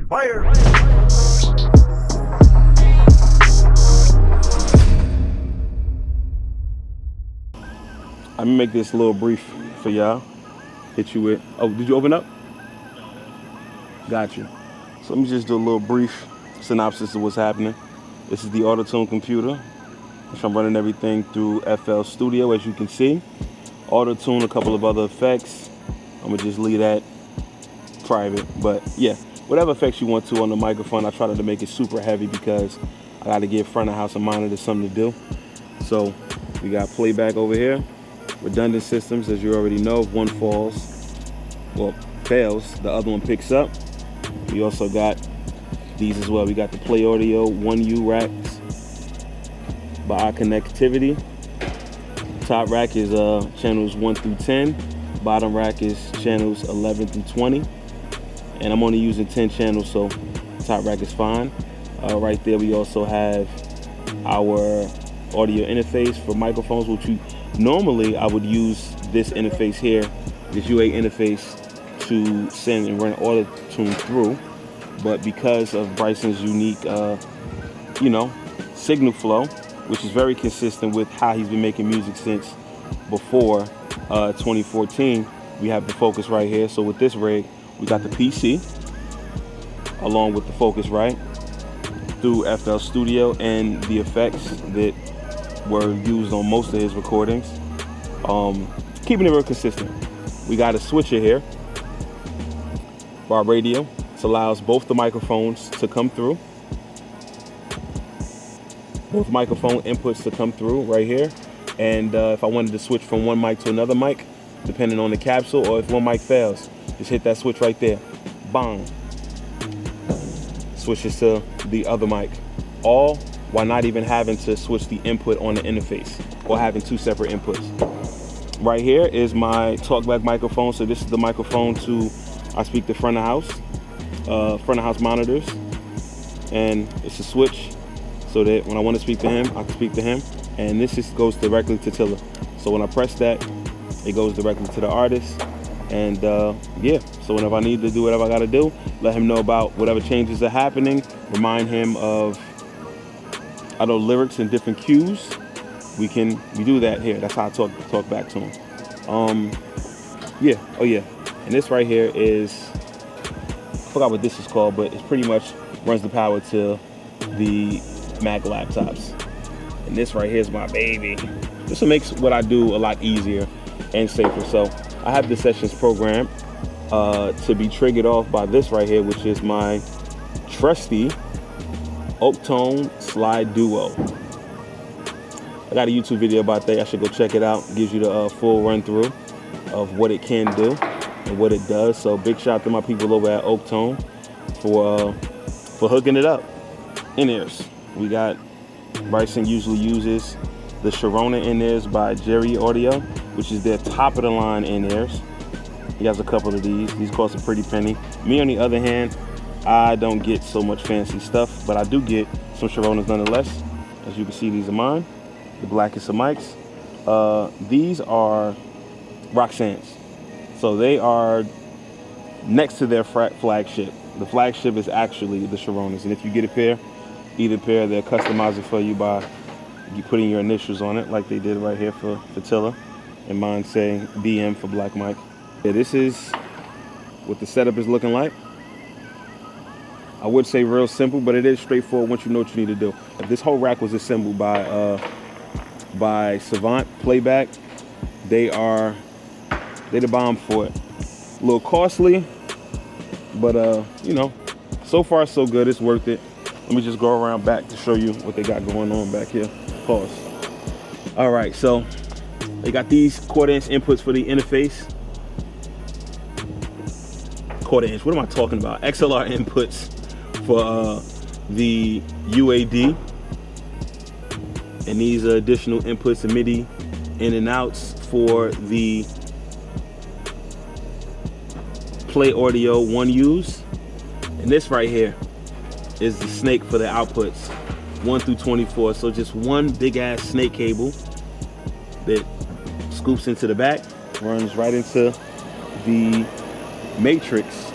Fire! I'm gonna make this a little brief for y'all. Hit you with, oh, did you open up? Got you. So let me just do a little brief synopsis of what's happening. This is the Auto-Tune computer, which I'm running everything through FL Studio, as you can see. Auto-Tune, a couple of other effects. I'm gonna just leave that private, but yeah, whatever effects you want to on the microphone. I try to make it super heavy because I gotta give front of house and monitor something to do. So we got playback over here. Redundant systems, as you already know, if one fails, the other one picks up. We also got these as well. We got the Play Audio 1U racks by our connectivity. Top rack is channels 1 through 10. Bottom rack is channels 11 through 20. And I'm only using 10 channels, so top rack is fine. Right there we also have our audio interface for microphones, which normally I would use this interface here, this UA interface, to send and run Auto-Tune through. But because of Bryson's unique, signal flow, which is very consistent with how he's been making music since before 2014, we have the Focus right here. So with this rig, we got the PC along with the Focusrite through FL Studio and the effects that were used on most of his recordings. Keeping it real consistent. We got a switcher here for our radio. This allows both the microphones to come through. Both microphone inputs to come through right here. And if I wanted to switch from one mic to another mic, depending on the capsule, or if one mic fails, just hit that switch right there. Bang. Switches to the other mic. All while not even having to switch the input on the interface or having two separate inputs. Right here is my Talkback microphone. So this is the microphone I speak to front of house monitors. And it's a switch so that when I want to speak to him, I can speak to him. And this just goes directly to Tiller. So when I press that, it goes directly to the artist. And yeah, so whenever I need to do whatever I gotta do, let him know about whatever changes are happening, remind him of lyrics and different cues. We do that here. That's how I talk back to him. Yeah, oh yeah. And this right here is, I forgot what this is called, but it pretty much runs the power to the Mac laptops. And this right here is my baby. This makes what I do a lot easier and safer. So I have the sessions programmed to be triggered off by this right here, which is my trusty Oak Tone Slide Duo. I got a YouTube video about that. I should go check it out. It gives you the full run through of what it can do and what it does. So big shout out to my people over at Oak Tone for hooking it up. In-ears. We got, Bryson usually uses the Sharona in-ears by Jerry Audio, which is their top of the line in-ears. He has a couple of these. These cost a pretty penny. Me on the other hand, I don't get so much fancy stuff, but I do get some Sharonas nonetheless. As you can see, these are mine, the blackest of mics. These are Roxanne's. So they are next to their flagship. The flagship is actually the Sharonas. And if you get a pair, either pair, they'll customize it for you by putting your initials on it, like they did right here for Tiller. And mine saying BM for Black Mike. Yeah, this is what the setup is looking like. I would say real simple, but it is straightforward once you know what you need to do. This whole rack was assembled by Savant Playback. They're the bomb for it. A little costly, but so far so good. It's worth it. Let me just go around back to show you what they got going on back here. Pause. All right, so they got these 1/4 inch inputs for the interface. 1/4 inch, what am I talking about? XLR inputs for the UAD. And these are additional inputs and MIDI in and outs for the Play Audio 1Us. And this right here is the snake for the outputs, 1 through 24. So just one big ass snake cable that scoops into the back, runs right into the matrix.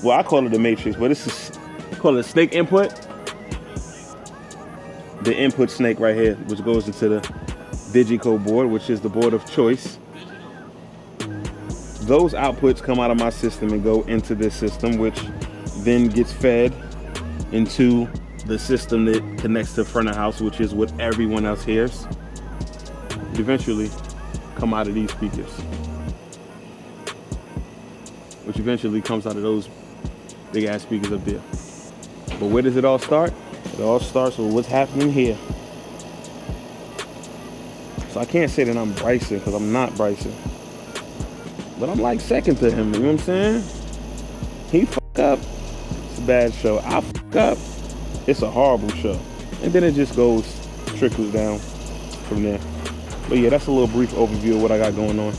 Well, I call it the matrix, but this is call it a snake input. The input snake right here, which goes into the digicode board, which is the board of choice. Those outputs come out of my system and go into this system, which then gets fed into the system that connects to the front of the house, which is what everyone else hears. Eventually come out of these speakers, which eventually comes out of those big ass speakers up there. But where does it all start? It all starts with what's happening here. So I can't say that I'm Bryson, because I'm not Bryson. But I'm like second to him, you know what I'm saying? He fuck up, it's a bad show. I fuck up, it's a horrible show. And then it just trickles down from there. But yeah, that's a little brief overview of what I got going on.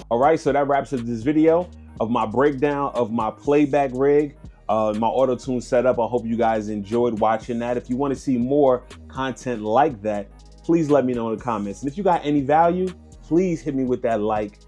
All right, so that wraps up this video of my breakdown of my playback rig, my auto-tune setup. I hope you guys enjoyed watching that. If you want to see more content like that, please let me know in the comments. And if you got any value, please hit me with that like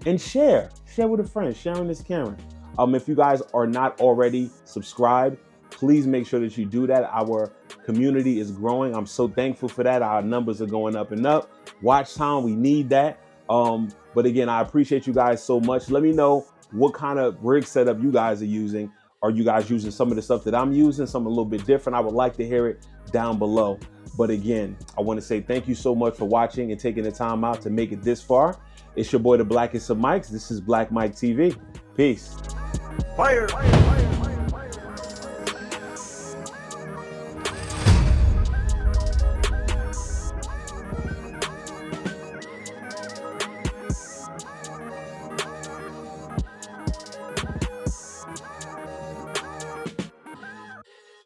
and share with a friend. Sharing is caring. If you guys are not already subscribed, please make sure that you do that. Our community is growing. I'm so thankful for that. Our numbers are going up and up. Watch time, we need that. But again, I appreciate you guys so much. Let me know what kind of rig setup you guys are using. Are you guys using some of the stuff that I'm using, something a little bit different? I would like to hear it down below. But again, I want to say thank you so much for watching and taking the time out to make it this far. It's your boy, the Blackest of Mics. This is Black Mic TV. Peace. Fire!